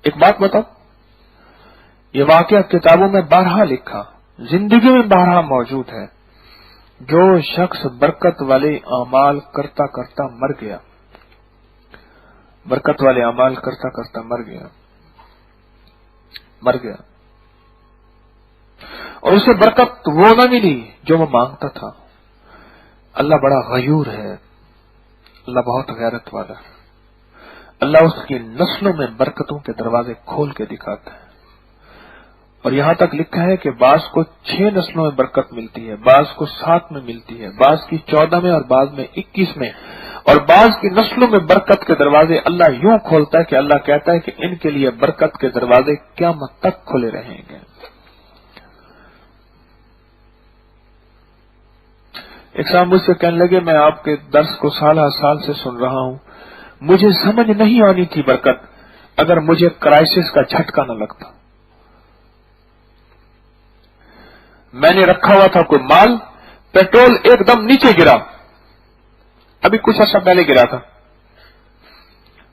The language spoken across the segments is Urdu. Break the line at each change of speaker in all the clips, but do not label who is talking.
ایک بات بتاؤ، یہ واقعہ کتابوں میں بارہا لکھا، زندگی میں بارہا موجود ہے. جو شخص برکت والے اعمال کرتا کرتا مر گیا، برکت والے اعمال کرتا کرتا مر گیا اور اسے برکت وہ نہ ملی جو وہ مانگتا تھا. اللہ بڑا غیور ہے، اللہ بہت غیرت والا ہے. اللہ اس کی نسلوں میں برکتوں کے دروازے کھول کے دکھاتا ہے. اور یہاں تک لکھا ہے کہ بعض کو 6 نسلوں میں برکت ملتی ہے، بعض کو 7 میں ملتی ہے، بعض کی 14 میں اور بعض میں 21 میں، اور بعض کی نسلوں میں برکت کے دروازے اللہ یوں کھولتا ہے کہ اللہ کہتا ہے کہ ان کے لیے برکت کے دروازے قیامت تک کھلے رہیں گے. ایک صاحب مجھ سے کہنے لگے میں آپ کے درس کو سالہ سال سے سن رہا ہوں، مجھے سمجھ نہیں آنی تھی برکت اگر مجھے کرائسس کا جھٹکا نہ لگتا. میں نے رکھا ہوا تھا کوئی مال، پیٹرول ایک دم نیچے گرا، ابھی کچھ عرصہ پہلے گرا تھا،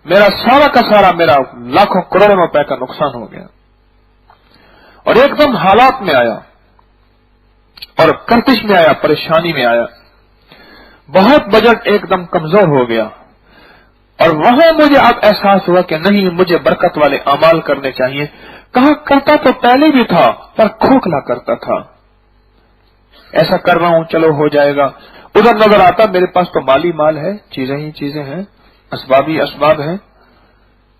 میرا سارا کا سارا میرا لاکھوں کروڑوں روپے کا نقصان ہو گیا اور ایک دم حالات میں آیا اور کرکش میں آیا، پریشانی میں آیا، بہت بجٹ ایک دم کمزور ہو گیا. اور وہاں مجھے اب احساس ہوا کہ نہیں، مجھے برکت والے اعمال کرنے چاہیے. کہا کرتا تو پہلے بھی تھا پر کھوکھلا کرتا تھا، ایسا کر رہا ہوں چلو ہو جائے گا. ادھر نظر آتا میرے پاس تو مالی مال ہے، چیزیں ہی چیزیں ہیں، اسبابی اسباب ہیں.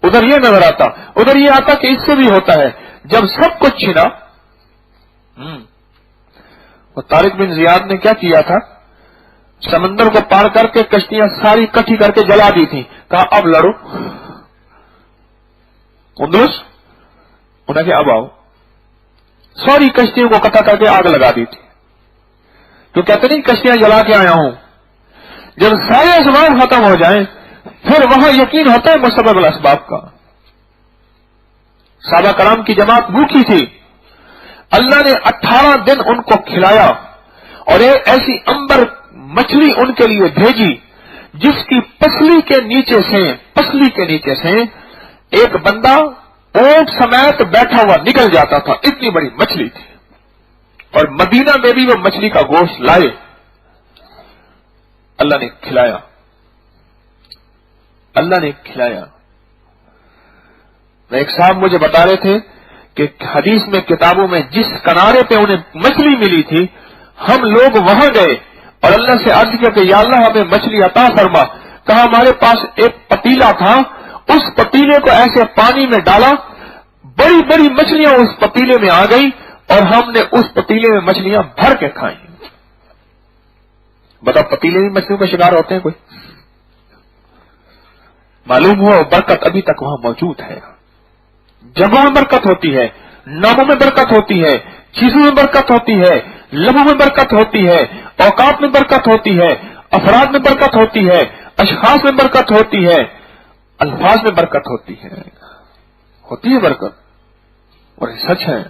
ادھر یہ نظر آتا، ادھر یہ آتا کہ اس سے بھی ہوتا ہے. جب سب کچھ چھنا، وہ طارق بن زیاد نے کیا کیا تھا، سمندر کو پار کر کے کشتیاں ساری کٹھی کر کے جلا دی تھی. کہا اب لڑو اندلس، انہیں کہ اب آؤ. ساری کشتیوں کو اکٹھا کر کے آگ لگا دی تھی. تو کہتے نہیں کشتیاں جلا کے آیا ہوں. جب سارے اسباب ختم ہو جائیں پھر وہاں یقین ہوتا ہے مسبب الاسباب کا. صحابہ کرام کی جماعت بھوکی تھی، اللہ نے 18 دن ان کو کھلایا اور ایک ایسی امبر مچھلی ان کے لیے بھیجی جس کی پسلی کے نیچے سے ایک بندہ اونٹ سمیت بیٹھا ہوا نکل جاتا تھا، اتنی بڑی مچھلی تھی. اور مدینہ میں بھی وہ مچھلی کا گوشت لائے، اللہ نے کھلایا. ایک صاحب مجھے بتا رہے تھے کہ حدیث میں کتابوں میں جس کنارے پہ انہیں مچھلی ملی تھی، ہم لوگ وہاں گئے اور اللہ سے عرض کیا کہ یا اللہ ہمیں مچھلی عطا فرما. کہا ہمارے پاس ایک پتیلا تھا، اس پتیلے کو ایسے پانی میں ڈالا، بڑی بڑی مچھلیاں اس پتیلے میں آ گئی اور ہم نے اس پتیلے میں مچھلیاں بھر کے کھائیں. بتاؤ پتیلے میں مچھلیوں کا شکار ہوتے ہیں کوئی؟ معلوم ہو برکت ابھی تک وہاں موجود ہے. جگہوں میں برکت ہوتی ہے، ناموں میں برکت ہوتی ہے، چیزوں میں برکت ہوتی ہے، لمحوں میں برکت ہوتی ہے، اوقات میں برکت ہوتی ہے، افراد میں برکت ہوتی ہے، اشخاص میں برکت ہوتی ہے، الفاظ میں برکت ہوتی ہے برکت. اور یہ سچ ہے.